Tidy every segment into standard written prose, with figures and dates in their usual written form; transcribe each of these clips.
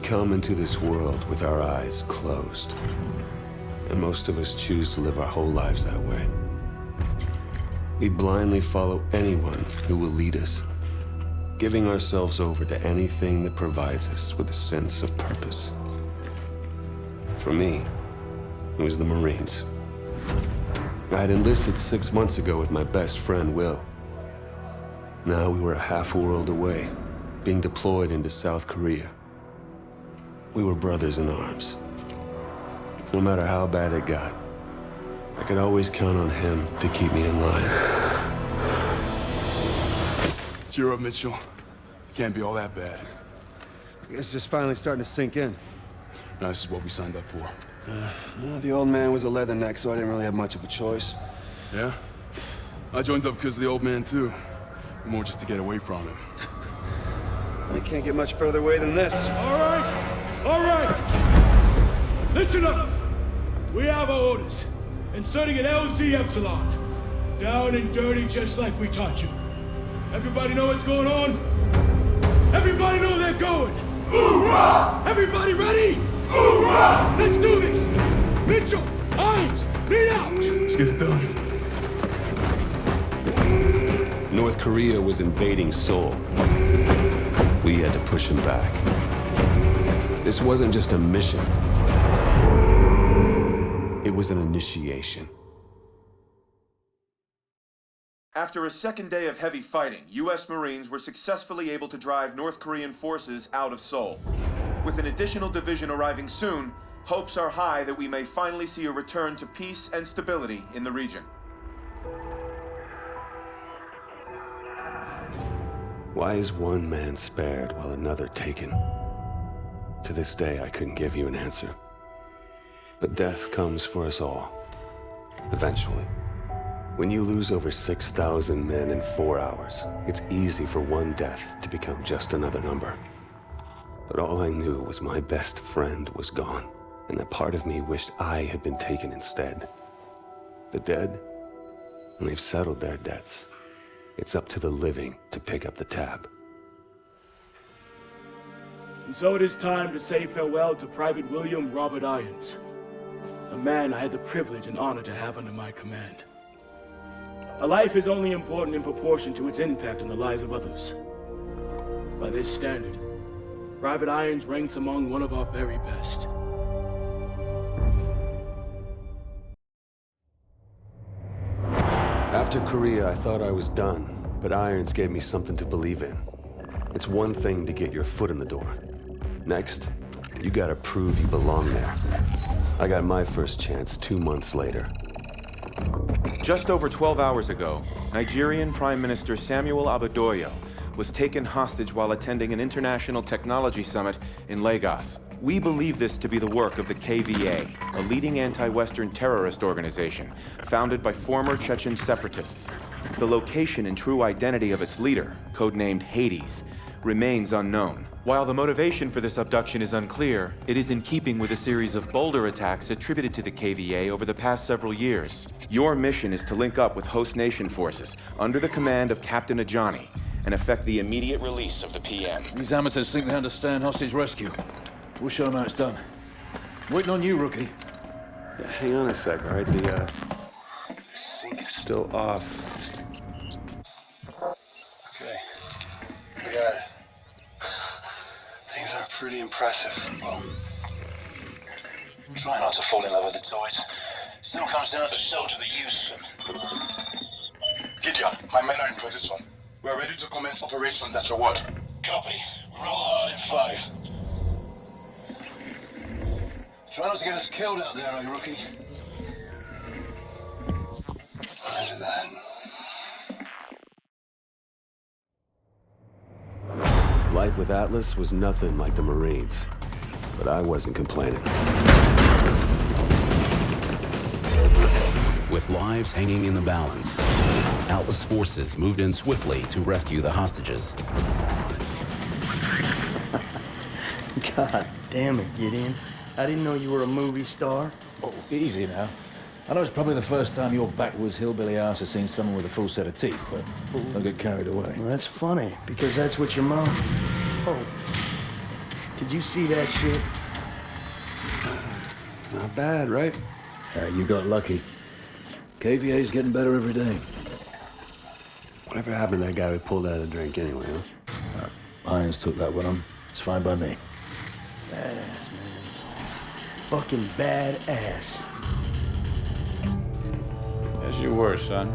come into this world with our eyes closed. And most of us choose to live our whole lives that way. We blindly follow anyone who will lead us, giving ourselves over to anything that provides us with a sense of purpose. For me, it was the Marines. I had enlisted 6 months ago with my best friend, Will. Now we were a half world away, being deployed into South Korea. We were brothers in arms. No matter how bad it got, I could always count on him to keep me in line. Cheer up, Mitchell. Can't be all that bad. I guess it's just finally starting to sink in. No, this is what we signed up for. Well, the old man was a leatherneck, so I didn't really have much of a choice. Yeah? I joined up because of the old man, too. More just to get away from him. I can't get much further away than this. All right! Listen up! We have our orders. Inserting an LZ Epsilon. Down and dirty just like we taught you. Everybody know what's going on? Everybody know they're going! Hoorah! Everybody ready? Hoorah! Let's do this! Mitchell, Hines, lead out! Let's get it done. North Korea was invading Seoul. We had to push him back. This wasn't just a mission. It was an initiation. After a second day of heavy fighting, U.S. Marines were successfully able to drive North Korean forces out of Seoul. With an additional division arriving soon, hopes are high that we may finally see a return to peace and stability in the region. Why is one man spared while another taken? To this day, I couldn't give you an answer. But death comes for us all. Eventually. When you lose over 6,000 men in 4 hours, it's easy for one death to become just another number. But all I knew was my best friend was gone, and that part of me wished I had been taken instead. The dead, and they've settled their debts. It's up to the living to pick up the tab. And so it is time to say farewell to Private William Robert Irons, a man I had the privilege and honor to have under my command. A life is only important in proportion to its impact on the lives of others. By this standard, Private Irons ranks among one of our very best. After Korea, I thought I was done, but Irons gave me something to believe in. It's one thing to get your foot in the door. Next, you gotta prove you belong there. I got my first chance 2 months later. Just over 12 hours ago, Nigerian Prime Minister Samuel Abadoyo was taken hostage while attending an international technology summit in Lagos. We believe this to be the work of the KVA, a leading anti-Western terrorist organization founded by former Chechen separatists. The location and true identity of its leader, codenamed Hades, remains unknown. While the motivation for this abduction is unclear, it is in keeping with a series of bolder attacks attributed to the KVA over the past several years. Your mission is to link up with host nation forces under the command of Captain Ajani and effect the immediate release of the PM. These amateurs think they understand hostage rescue. We'll show them how it's done. Waiting on you, rookie. Yeah, hang on a sec, all right? The, sync's still off. Okay. We got it. Things are pretty impressive. Well, try not to fall in love with the toys. Still comes down to the soldier that uses them. Gideon, my men are in position. We are ready to commence operations at your word. Copy. Roll hard in 5. Try not to get us killed out there, eh, rookie? Roger that. Life with Atlas was nothing like the Marines, but I wasn't complaining. With lives hanging in the balance, Atlas forces moved in swiftly to rescue the hostages. God damn it, Gideon. I didn't know you were a movie star. Oh, easy now. I know it's probably the first time your backwoods hillbilly ass has seen someone with a full set of teeth, but don't get carried away. Well, that's funny, because that's what your mom... Oh. Did you see that shit? Not bad, right? You got lucky. KVA's getting better every day. Whatever happened to that guy we pulled out of the drink anyway, huh? Irons took that one on. It's fine by me. Badass, man. Fucking badass. As you were, son.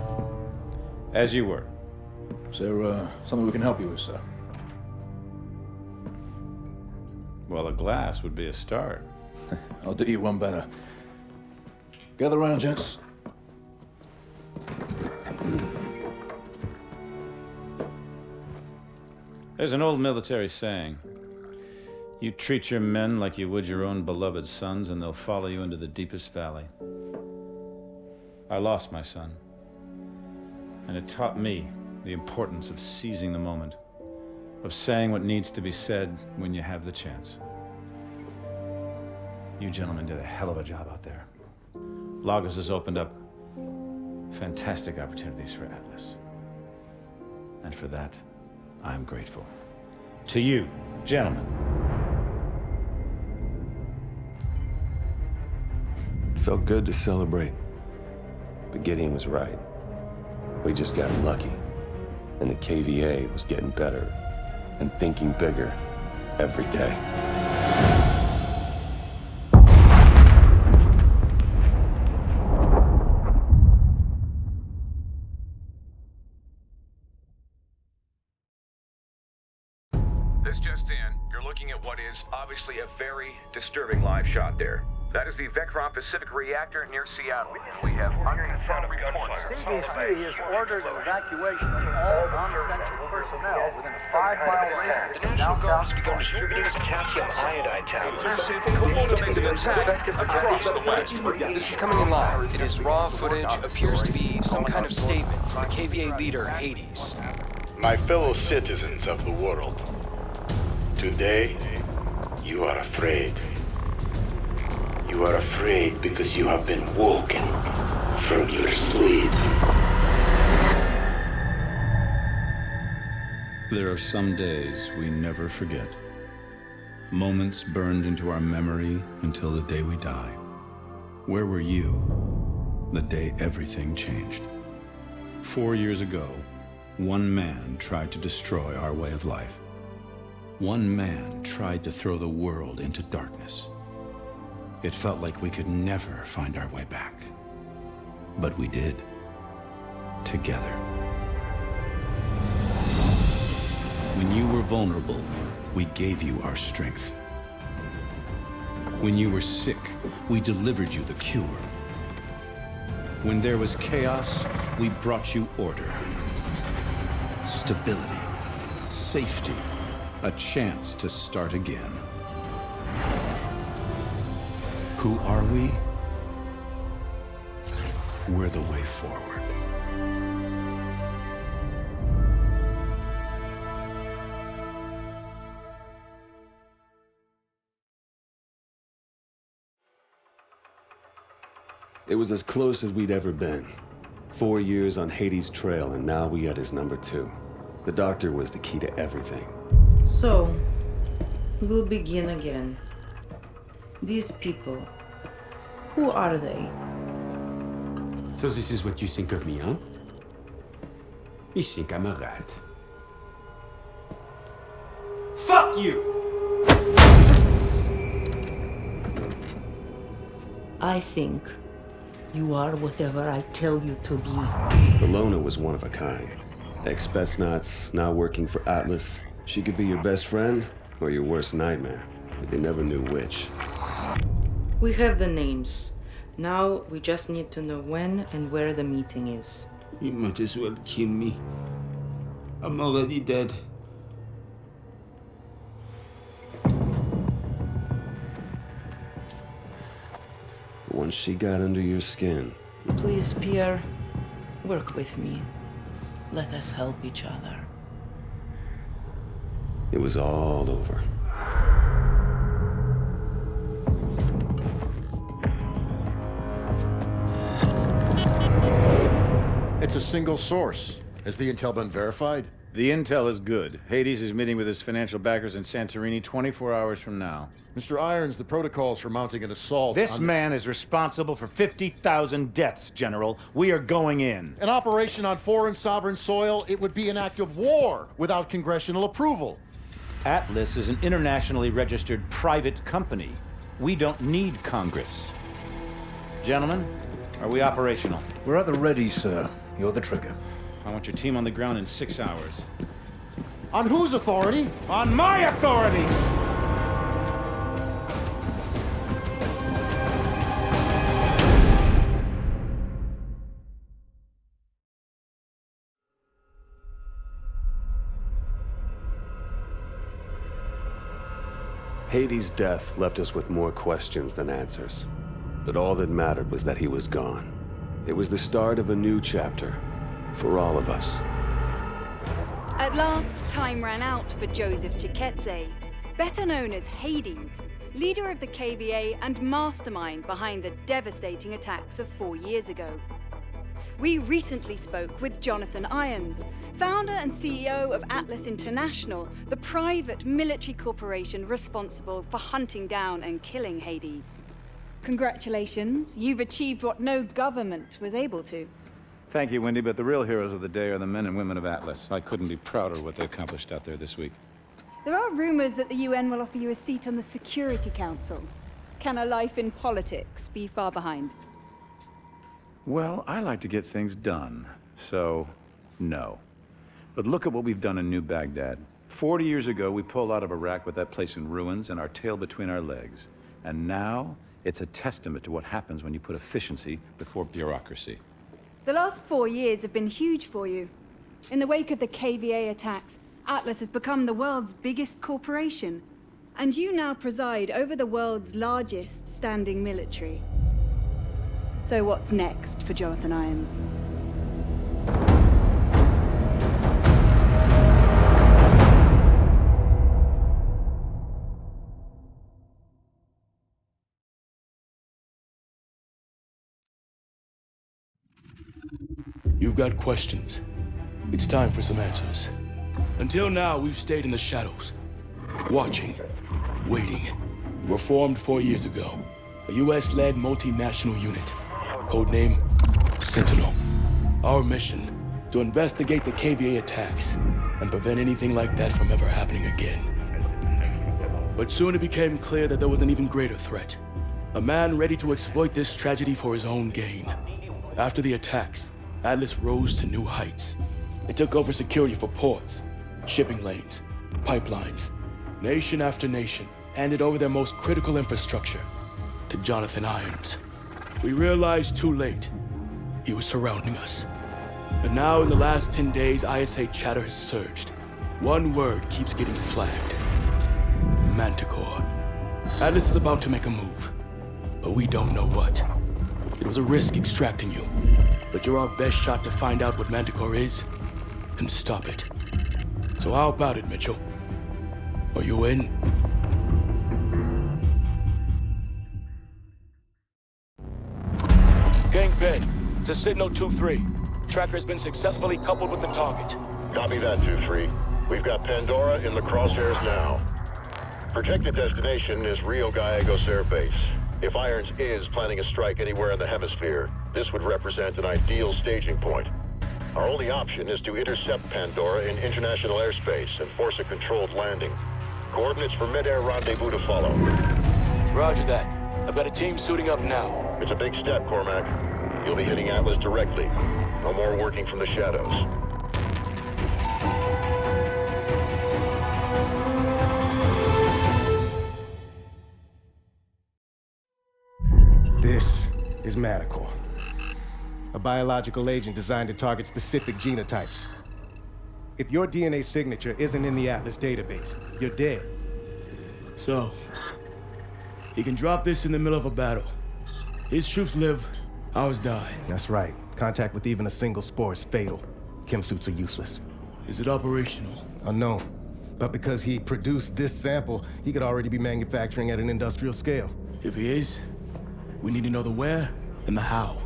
As you were. Is there something we can help you with, sir? Well, a glass would be a start. I'll do you one better. Gather round, gents. There's an old military saying. You treat your men like you would your own beloved sons, and they'll follow you into the deepest valley. I lost my son. And it taught me the importance of seizing the moment, of saying what needs to be said when you have the chance. You gentlemen did a hell of a job out there. Lagos has opened up fantastic opportunities for Atlas. And for that, I'm grateful. To you, gentlemen. It felt good to celebrate. But Gideon was right. We just got lucky. And the KVA was getting better and thinking bigger every day. This just in, you're looking at what is obviously a very disturbing live shot there. That is the Vectron Pacific reactor near Seattle. We have unconfirmed reports. CDC has ordered evacuation of all non-essential personnel within a 5-mile radius. The National Guard has begun distributing potassium iodide tablets. Effective across the West. This is coming in live. It is raw footage, appears to be some kind of statement from the KVA leader, Hades. My fellow citizens of the world, today, you are afraid. You are afraid because you have been woken from your sleep. There are some days we never forget. Moments burned into our memory until the day we die. Where were you the day everything changed? 4 years ago, one man tried to destroy our way of life. One man tried to throw the world into darkness. It felt like we could never find our way back. But we did. Together. When you were vulnerable, we gave you our strength. When you were sick, we delivered you the cure. When there was chaos, we brought you order. Stability. Safety. A chance to start again. Who are we? We're the way forward. It was as close as we'd ever been. 4 years on Hades' trail, and now we had his number 2. The doctor was the key to everything. So, we'll begin again. These people, who are they? So this is what you think of me, huh? You think I'm a rat. Fuck you! I think you are whatever I tell you to be. Ilona was one of a kind. Ex-Spetsnaz, now working for Atlas. She could be your best friend or your worst nightmare. But you never knew which. We have the names. Now we just need to know when and where the meeting is. You might as well kill me. I'm already dead. Once she got under your skin. Please, Pierre, work with me. Let us help each other. It was all over. It's a single source. Has the intel been verified? The intel is good. Hades is meeting with his financial backers in Santorini 24 hours from now. Mr. Irons, the protocols for mounting an assault This man is responsible for 50,000 deaths, General. We are going in. An operation on foreign sovereign soil, it would be an act of war without congressional approval. Atlas is an internationally registered private company. We don't need Congress. Gentlemen, are we operational? We're at the ready, sir. You're the trigger. I want your team on the ground in 6 hours. On whose authority? On my authority! Hades' death left us with more questions than answers. But all that mattered was that he was gone. It was the start of a new chapter for all of us. At last, time ran out for Joseph Chiketze, better known as Hades, leader of the KVA and mastermind behind the devastating attacks of 4 years ago. We recently spoke with Jonathan Irons, founder and CEO of Atlas International, the private military corporation responsible for hunting down and killing Hades. Congratulations, you've achieved what no government was able to. Thank you, Wendy, but the real heroes of the day are the men and women of Atlas. I couldn't be prouder of what they accomplished out there this week. There are rumors that the UN will offer you a seat on the Security Council. Can a life in politics be far behind? Well, I like to get things done, so no. But look at what we've done in New Baghdad. 40 years ago, we pulled out of Iraq with that place in ruins and our tail between our legs. And now, it's a testament to what happens when you put efficiency before bureaucracy. The last 4 years have been huge for you. In the wake of the KVA attacks, Atlas has become the world's biggest corporation. And you now preside over the world's largest standing military. So what's next for Jonathan Irons? You've got questions. It's time for some answers. Until now, we've stayed in the shadows. Watching. Waiting. We were formed 4 years ago. A US-led multinational unit. Codename Sentinel. Our mission, to investigate the KVA attacks and prevent anything like that from ever happening again. But soon it became clear that there was an even greater threat. A man ready to exploit this tragedy for his own gain. After the attacks, Atlas rose to new heights. It took over security for ports, shipping lanes, pipelines. Nation after nation handed over their most critical infrastructure to Jonathan Irons. We realized too late he was surrounding us. And now in the last 10 days, ISA chatter has surged. One word keeps getting flagged. Manticore. Atlas is about to make a move, but we don't know what. It was a risk extracting you, but you're our best shot to find out what Manticore is and stop it. So how about it, Mitchell? Are you in? Kingpin, it's a Signal 2-3. Tracker has been successfully coupled with the target. Copy that, 2-3. We've got Pandora in the crosshairs now. Projected destination is Rio Gallegos Air Base. If Irons is planning a strike anywhere in the hemisphere, this would represent an ideal staging point. Our only option is to intercept Pandora in international airspace and force a controlled landing. Coordinates for mid-air rendezvous to follow. Roger that. I've got a team suiting up now. It's a big step, Cormac. You'll be hitting Atlas directly. No more working from the shadows. This is Manticore, a biological agent designed to target specific genotypes. If your DNA signature isn't in the Atlas database, you're dead. So, he can drop this in the middle of a battle. His troops live, ours die. That's right. Contact with even a single spore is fatal. Chem suits are useless. Is it operational? Unknown. But because he produced this sample, he could already be manufacturing at an industrial scale. If he is, we need to know the where and the how.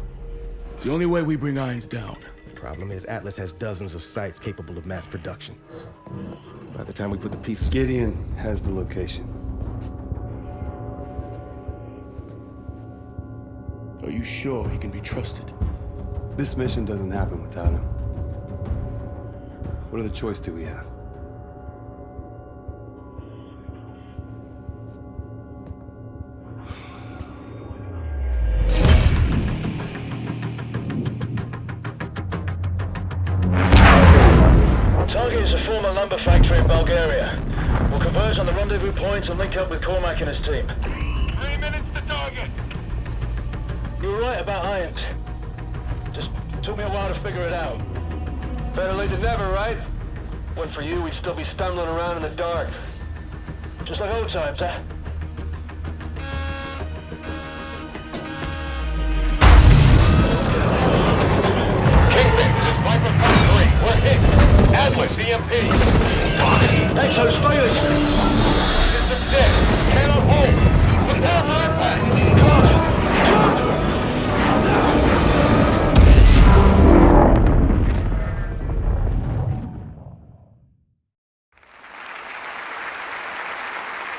It's the only way we bring Irons down. Problem is, Atlas has dozens of sites capable of mass production. By the time we put the pieces... Gideon has the location. Are you sure he can be trusted? This mission doesn't happen without him. What other choice do we have? Target is a former lumber factory in Bulgaria. We'll converge on the rendezvous point and link up with Cormac and his team. 3 minutes to target. You were right about irons. Just took me a while to figure it out. Better late than never, right? Went for you, we'd still be stumbling around in the dark. Just like old times, huh? We're hit. Atlas, EMP. Exo's failing. System dead. Cannot hold. Prepare for impact.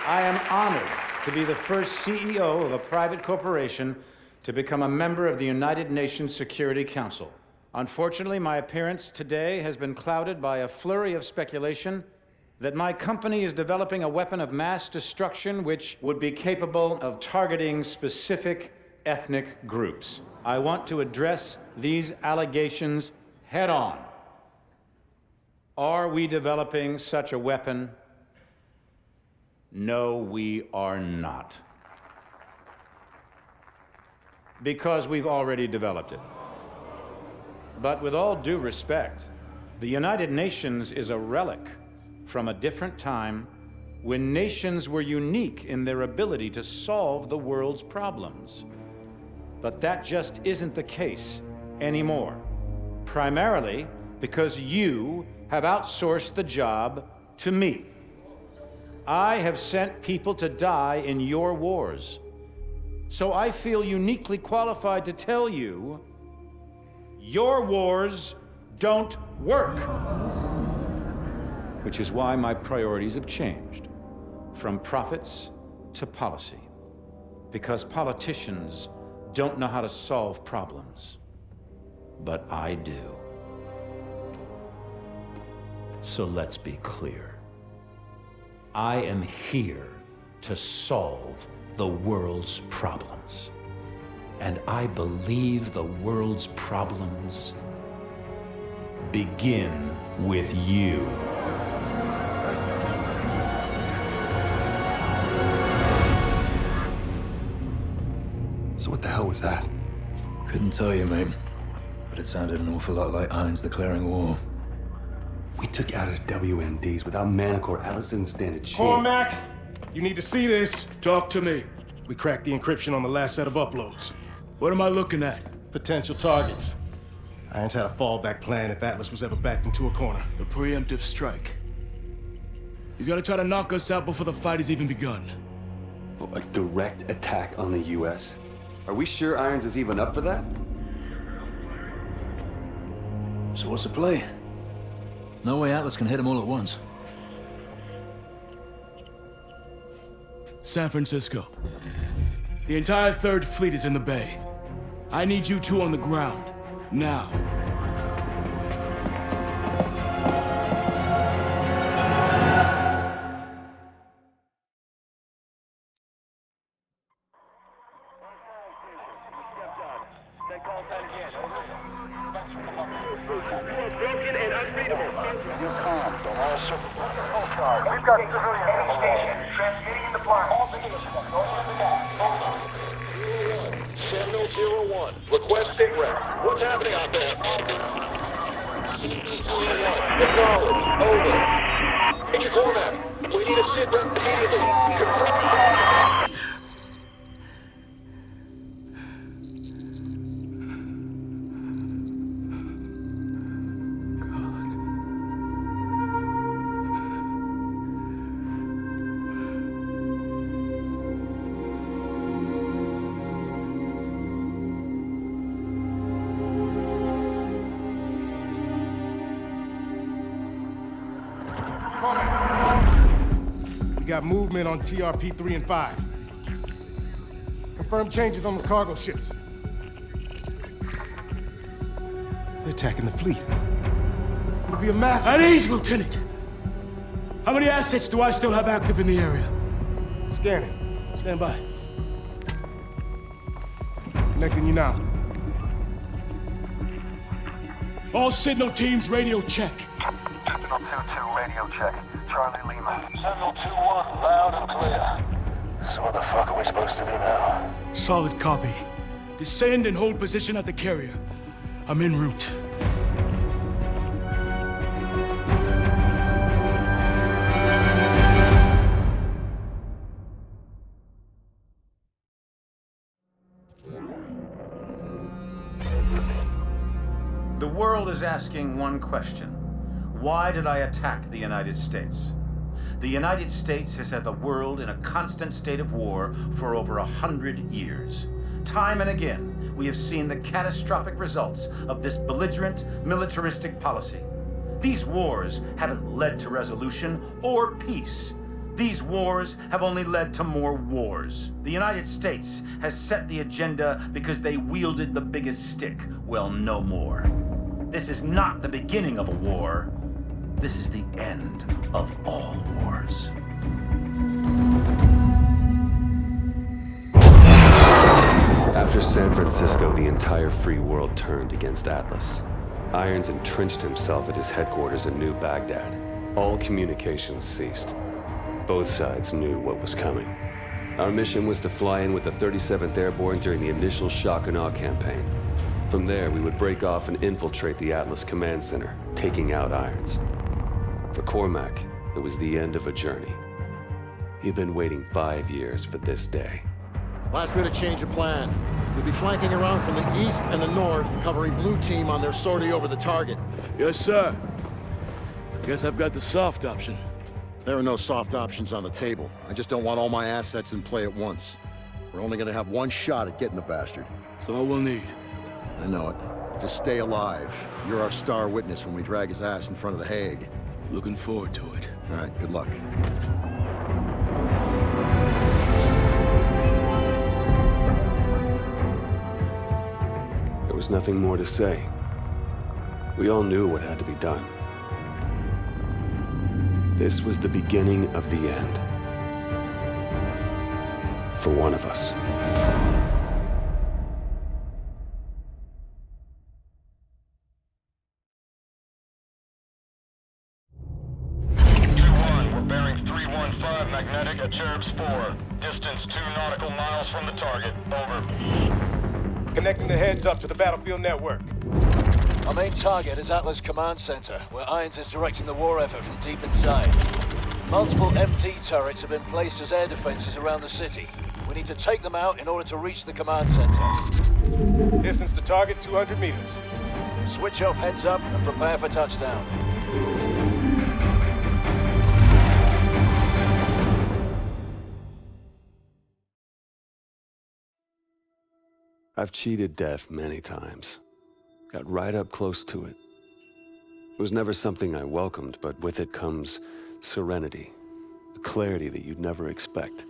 I am honored to be the first CEO of a private corporation to become a member of the United Nations Security Council. Unfortunately, my appearance today has been clouded by a flurry of speculation that my company is developing a weapon of mass destruction which would be capable of targeting specific ethnic groups. I want to address these allegations head on. Are we developing such a weapon? No, we are not. Because we've already developed it. But with all due respect, the United Nations is a relic from a different time when nations were unique in their ability to solve the world's problems. But that just isn't the case anymore. Primarily because you have outsourced the job to me. I have sent people to die in your wars. So I feel uniquely qualified to tell you, your wars don't work. Which is why my priorities have changed from profits to policy. Because politicians don't know how to solve problems. But I do. So let's be clear. I am here to solve the world's problems. And I believe the world's problems begin with you. So what the hell was that? Couldn't tell you, mate. But it sounded an awful lot like Irons declaring war. We took out his WMDs. Without Manticore, Atlas doesn't stand a chance. Cormac, you need to see this. Talk to me. We cracked the encryption on the last set of uploads. What am I looking at? Potential targets. Irons had a fallback plan if Atlas was ever backed into a corner. A preemptive strike. He's gonna try to knock us out before the fight has even begun. Oh, a direct attack on the U.S.? Are we sure Irons is even up for that? So what's the play? No way Atlas can hit them all at once. San Francisco. The entire Third Fleet is in the bay. I need you two on the ground. Now. Broken and unreadable. Your comms on all surfaces. We've got civilians in the station. Transmitting the blind. All positions. Sentinel 01. Request sitrep. What's happening out there? CP-01. Acknowledge. Over. Major Cormac. We need a sitrep immediately. Confirm. We got movement on TRP 3 and 5. Confirm changes on those cargo ships. They're attacking the fleet. It'll be a massive... At ease, Lieutenant! How many assets do I still have active in the area? Scanning. Stand by. Connecting you now. All signal teams radio check. Signal 2-2 radio check. Charlie Lima. Signal 2-1 loud and clear. So what the fuck are we supposed to do now? Solid copy. Descend and hold position at the carrier. I'm en route. The world is asking one question. Why did I attack the United States? The United States has had the world in a constant state of war for over 100 years. Time and again, we have seen the catastrophic results of this belligerent, militaristic policy. These wars haven't led to resolution or peace. These wars have only led to more wars. The United States has set the agenda because they wielded the biggest stick. Well, no more. This is not the beginning of a war. This is the end of all wars. After San Francisco, the entire free world turned against Atlas. Irons entrenched himself at his headquarters in New Baghdad. All communications ceased. Both sides knew what was coming. Our mission was to fly in with the 37th Airborne during the initial shock and awe campaign. From there, we would break off and infiltrate the Atlas Command Center, taking out Irons. For Cormac, it was the end of a journey. He'd been waiting 5 years for this day. Last minute change of plan. We'll be flanking around from the east and the north, covering blue team on their sortie over the target. Yes, sir. Guess I've got the soft option. There are no soft options on the table. I just don't want all my assets in play at once. We're only gonna have one shot at getting the bastard. That's all we'll need. I know it. Just stay alive. You're our star witness when we drag his ass in front of the Hague. Looking forward to it. All right, good luck. There was nothing more to say. We all knew what had to be done. This was the beginning of the end. For one of us. Magnetic at Cherubs 4. Distance 2 nautical miles from the target. Over. Connecting the heads up to the battlefield network. Our main target is Atlas Command Center, where Irons is directing the war effort from deep inside. Multiple MD turrets have been placed as air defenses around the city. We need to take them out in order to reach the command center. Distance to target, 200 meters. Switch off heads up and prepare for touchdown. I've cheated death many times. Got right up close to it. It was never something I welcomed, but with it comes serenity, a clarity that you'd never expect.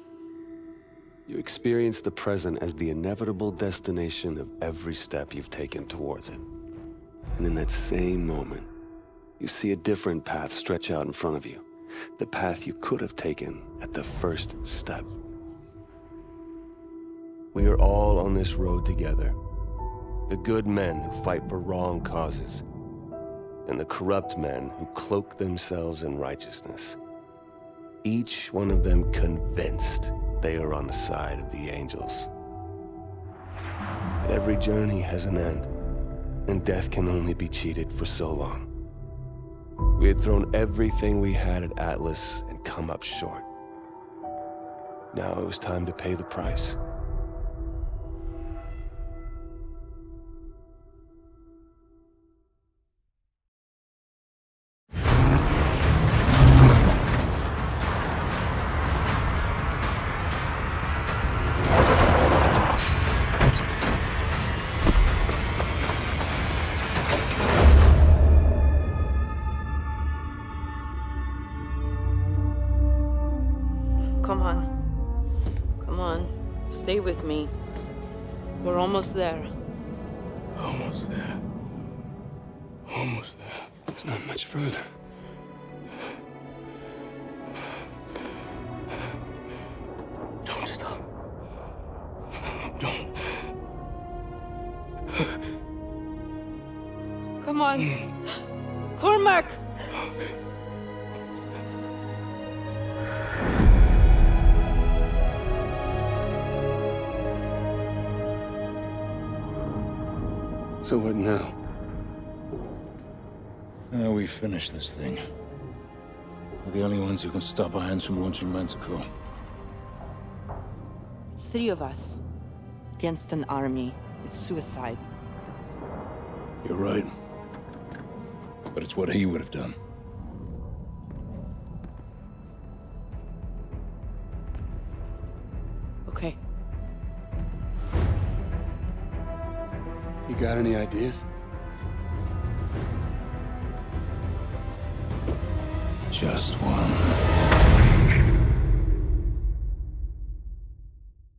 You experience the present as the inevitable destination of every step you've taken towards it. And in that same moment, you see a different path stretch out in front of you, the path you could have taken at the first step. We are all on this road together. The good men who fight for wrong causes, and the corrupt men who cloak themselves in righteousness. Each one of them convinced they are on the side of the angels. But every journey has an end, and death can only be cheated for so long. We had thrown everything we had at Atlas and come up short. Now it was time to pay the price. Stay with me. We're almost there. Almost there. Almost there. It's not much further. Don't stop. Don't. Come on. Cormac! So what now? Now we finish this thing. We're the only ones who can stop Irons from launching Manticore. It's 3 of us. Against an army. It's suicide. You're right. But it's what he would have done. Okay. You got any ideas? Just one.